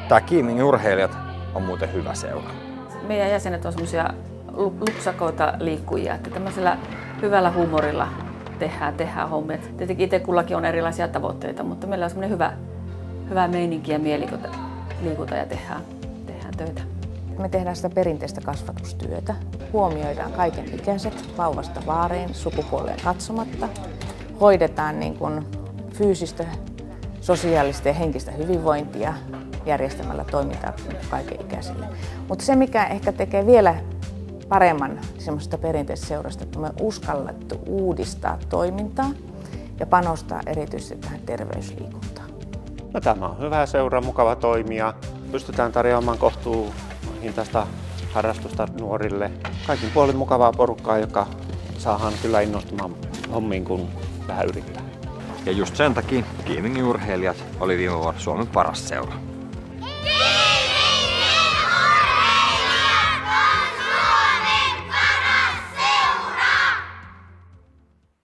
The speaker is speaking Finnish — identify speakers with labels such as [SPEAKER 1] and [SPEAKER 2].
[SPEAKER 1] Tämä Kiimingin urheilijat on muuten hyvä seura.
[SPEAKER 2] Meidän jäsenet on semmoisia lupsakoita liikkujia, että tämmöisellä hyvällä huumorilla tehdään hommia. Tietenkin itse kullakin on erilaisia tavoitteita, mutta meillä on semmoinen hyvä meininki ja mieli, kun liikutaan ja tehdään töitä.
[SPEAKER 3] Me tehdään sitä perinteistä kasvatustyötä. Huomioidaan kaiken ikäiset vauvasta vaariin sukupuoleen katsomatta. Hoidetaan niin kuin fyysistä, sosiaalista ja henkistä hyvinvointia järjestämällä toimintaa kaiken ikäisille. Mutta se, mikä ehkä tekee vielä paremman semmoisesta perinteisestä seurasta, että me on uskallettu uudistaa toimintaa ja panostaa erityisesti tähän terveysliikuntaan.
[SPEAKER 4] No, tämä on hyvä seura, mukava toimia. Pystytään tarjoamaan kohtuuhintaista harrastusta nuorille. Kaikin puolin mukavaa porukkaa, joka saadaan kyllä innostumaan hommiin, kun vähän yrittää.
[SPEAKER 1] Ja just sen takia Kiimingin urheilijat oli viime vuonna Suomen paras seura.